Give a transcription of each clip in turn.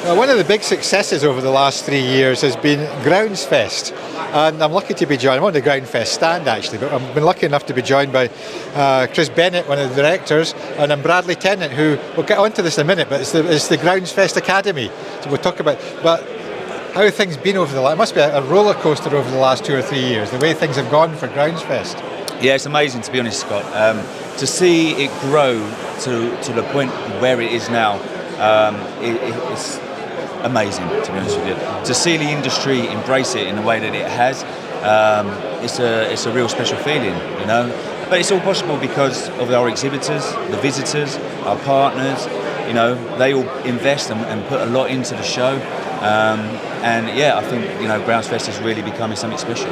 Well, one of the big successes over the last 3 years has been GroundsFest, and I'm lucky to be joined. I'm on the GroundsFest stand actually, but I've been lucky enough to be joined by Bennett, one of the directors, and Bradley Tennant, who, we'll get onto this in a minute, but it's the GroundsFest Academy, so we'll talk about. But how have things been over the last? It must be a roller coaster over the last 2 or 3 years, the way things have gone for GroundsFest. Yeah, it's amazing, to be honest, Scott. To see it grow to the point where it is now, it's amazing, to be honest with you. To see the industry embrace it in the way that it has, it's a real special feeling, you know. But it's all possible because of our exhibitors, the visitors, our partners. You know, they all invest and put a lot into the show. And yeah, I think, you know, GroundsFest is really becoming something special.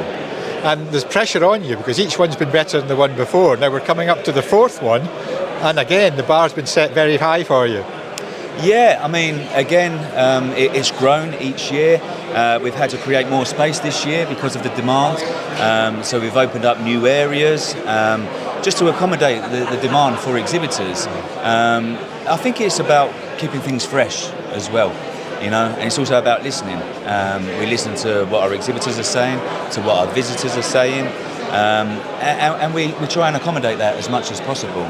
And there's pressure on you because each one's been better than the one before. Now we're coming up to the fourth one, and again the bar's been set very high for you. Yeah, I mean, again, it's grown each year. We've had to create more space this year because of the demand. So we've opened up new areas just to accommodate the demand for exhibitors. I think it's about keeping things fresh as well. You know, and it's also about listening. We listen to what our exhibitors are saying, to what our visitors are saying, and we try and accommodate that as much as possible.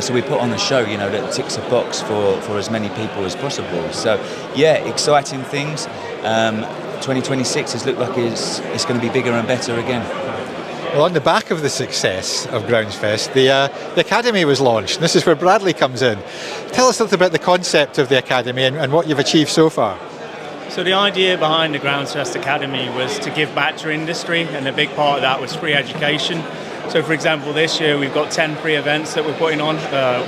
So we put on a show, you know, that ticks a box for as many people as possible. So yeah, exciting things. 2026 has looked like it's going to be bigger and better again. Well, on the back of the success of GroundsFest, the Academy was launched. And this is where Bradley comes in. Tell us a little about the concept of the Academy and what you've achieved so far. So the idea behind the GroundsFest Academy was to give back to industry, and a big part of that was free education. So for example, this year we've got 10 free events that we're putting on,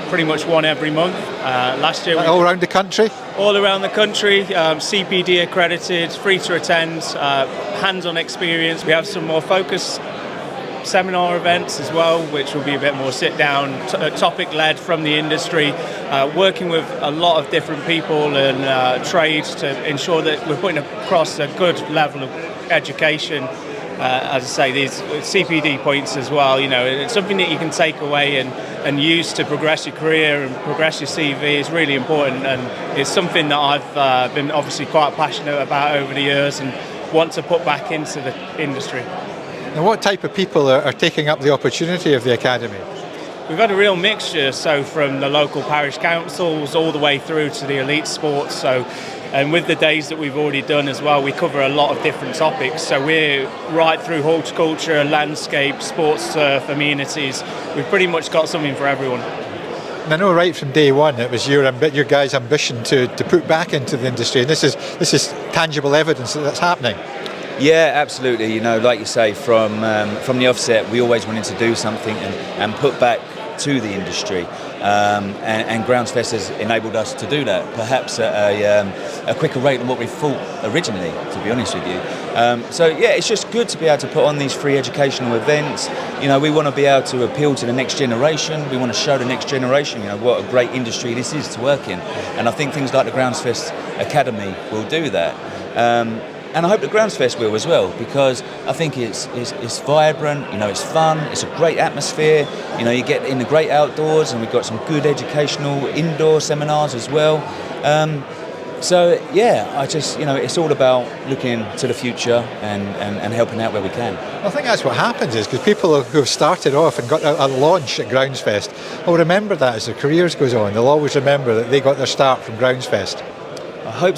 pretty much one every month. Last year all around the country? All around the country, CPD accredited, free to attend, hands-on experience. We have some more focused seminar events as well, which will be a bit more sit-down, topic-led from the industry, working with a lot of different people and trades to ensure that we're putting across a good level of education. As I say, these CPD points as well, you know, it's something that you can take away and use to progress your career and progress your CV is really important, and it's something that I've been obviously quite passionate about over the years and want to put back into the industry. And what type of people are taking up the opportunity of the Academy? We've had a real mixture, so from the local parish councils all the way through to the elite sports. So, and with the days that we've already done as well, we cover a lot of different topics. So we're right through horticulture, landscape, sports, turf, amenities. We've pretty much got something for everyone. And I know right from day one it was your guys' ambition to put back into the industry, and this is tangible evidence that that's happening. Yeah, absolutely. You know, like you say, from the offset, we always wanted to do something and put back to the industry, and GroundsFest has enabled us to do that, perhaps at a quicker rate than what we thought originally, to be honest with you. So yeah, it's just good to be able to put on these free educational events. You know, we want to be able to appeal to the next generation. We want to show the next generation, you know, what a great industry this is to work in, and I think things like the GroundsFest Academy will do that. And I hope the GroundsFest will as well, because I think it's vibrant, you know, it's fun, it's a great atmosphere, you know, you get in the great outdoors, and we've got some good educational indoor seminars as well. So yeah, I just, you know, it's all about looking to the future and helping out where we can. I think that's what happens, is because people who have started off and got a launch at GroundsFest will remember that as their careers goes on. They'll always remember that they got their start from GroundsFest. I hope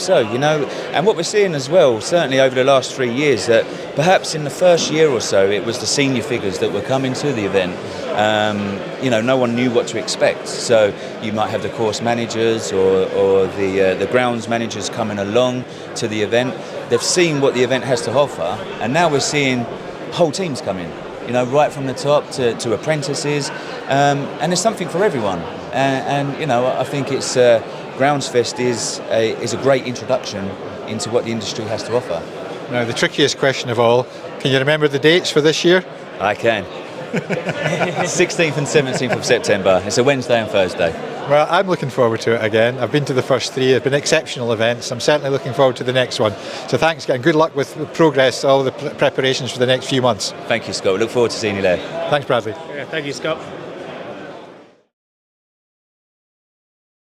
so, you know, and what we're seeing as well, certainly over the last 3 years, that perhaps in the first year or so it was the senior figures that were coming to the event. You know, no one knew what to expect, so you might have the course managers or the grounds managers coming along to the event. They've seen what the event has to offer, and now we're seeing whole teams come in, you know, right from the top to apprentices, and there's something for everyone, and you know, I think it's GroundsFest is a great introduction into what the industry has to offer. Now, the trickiest question of all, can you remember the dates for this year? I can. 16th and 17th of September. It's a Wednesday and Thursday. Well, I'm looking forward to it again. I've been to the first three. They've been exceptional events. I'm certainly looking forward to the next one. So thanks, and good luck with progress, all the preparations for the next few months. Thank you, Scott. We look forward to seeing you there. Thanks, Bradley. Yeah, thank you, Scott.